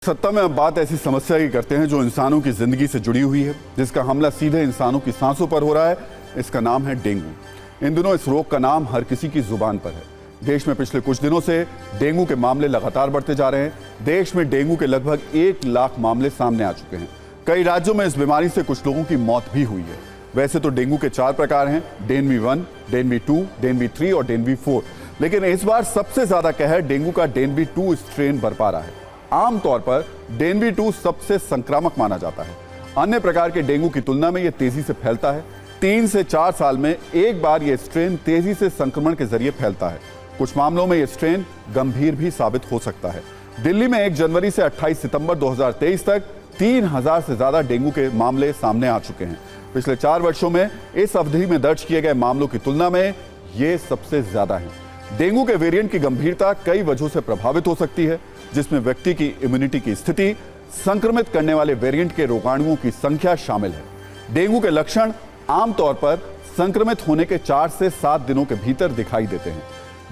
सत्ता में अब बात ऐसी समस्या की करते हैं जो इंसानों की जिंदगी से जुड़ी हुई है, जिसका हमला सीधे इंसानों की सांसों पर हो रहा है। इसका नाम है डेंगू। इन दिनों इस रोग का नाम हर किसी की जुबान पर है। देश में पिछले कुछ दिनों से डेंगू के मामले लगातार बढ़ते जा रहे हैं। देश में डेंगू के लगभग 1 लाख मामले सामने आ चुके हैं। कई राज्यों में इस बीमारी से कुछ लोगों की मौत भी हुई है। वैसे तो डेंगू के 4 प्रकार हैं, डेनवी 1, डेनवी 2, डेनवी 3 और डेनवी 4। लेकिन इस बार सबसे ज्यादा कहर डेंगू का डेनवी 2 स्ट्रेन बरपा रहा है। आमतौर पर डेनवी 2 सबसे संक्रामक माना जाता है। अन्य प्रकार के डेंगू की तुलना में यह तेजी से फैलता है। 3 से 4 साल में एक बार यह स्ट्रेन तेजी से संक्रमण के जरिए फैलता है। कुछ मामलों में यह स्ट्रेन गंभीर भी साबित हो सकता है। दिल्ली में 1 जनवरी से 28 सितंबर 2023 तक 3000 से ज्यादा डेंगू के मामले सामने आ चुके हैं। पिछले 4 वर्षों में इस अवधि में दर्ज किए गए मामलों की तुलना में ये सबसे ज्यादा है। डेंगू के वेरिएंट की गंभीरता कई वजहों से प्रभावित हो सकती है, जिसमें व्यक्ति की इम्यूनिटी की स्थिति, संक्रमित करने वाले वेरिएंट के रोगाणुओं की संख्या शामिल है। डेंगू के लक्षण आमतौर पर संक्रमित होने के 4 से 7 दिनों के भीतर दिखाई देते हैं।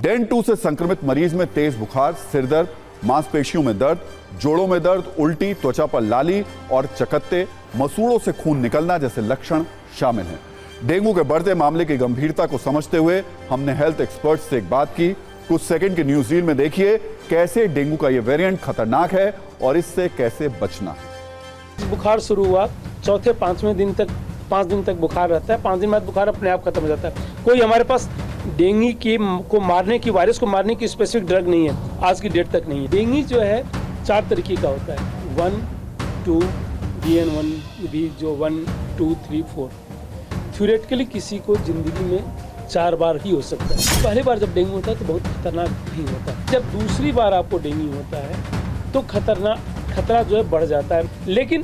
डेन 2 से संक्रमित मरीज में तेज बुखार, सिरदर्द, मांसपेशियों में दर्द, जोड़ों में दर्द, उल्टी, त्वचा पर लाली और चकत्ते, मसूड़ों से खून निकलना जैसे लक्षण शामिल हैं। डेंगू के बढ़ते मामले की गंभीरता को समझते हुए हमने हेल्थ एक्सपर्ट से एक बात की। कुछ सेकंड की न्यूज रील में देखिए कैसे डेंगू का ये वेरिएंट खतरनाक है और इससे कैसे बचना है। बुखार शुरू हुआ, चौथे 5वें दिन तक 5 दिन तक बुखार रहता है। 5 दिन बाद बुखार अपने आप खत्म हो जाता है। कोई हमारे पास डेंगू को मारने की, वायरस को मारने की स्पेसिफिक ड्रग नहीं है, आज की डेट तक नहीं है। डेंगू जो है 4 तरीके का होता है, 1, 2, DN1 भी, जो 1, 2, 3, 4। थ्योरेटिकली किसी को जिंदगी में 4 बार ही हो सकता है। पहली बार जब डेंगू होता है तो बहुत खतरनाक नहीं होता है। जब दूसरी बार आपको डेंगू होता है तो खतरा जो है बढ़ जाता है। लेकिन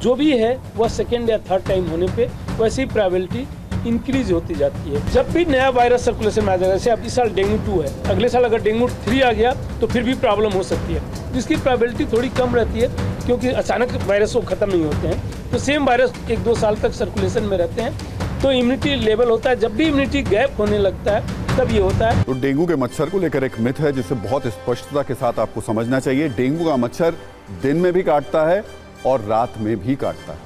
जो भी है वह सेकेंड या थर्ड टाइम होने पे वैसे ही प्रोबेबिलिटी इंक्रीज होती जाती है। जब भी नया वायरस सर्कुलेशन में आ जाएगा, जैसे अब इस साल डेंगू 2 है, अगले साल अगर डेंगू 3 आ गया तो फिर भी प्रॉब्लम हो सकती है, जिसकी प्रोबेबिलिटी थोड़ी कम रहती है क्योंकि अचानक वायरस वो खत्म नहीं होते हैं। तो सेम वायरस 1-2 साल तक सर्कुलेशन में रहते हैं, तो इम्यूनिटी लेवल होता है। जब भी इम्यूनिटी गैप होने लगता है तब ये होता है। तो डेंगू के मच्छर को लेकर एक मिथ है जिसे बहुत स्पष्टता के साथ आपको समझना चाहिए। डेंगू का मच्छर दिन में भी काटता है और रात में भी काटता है।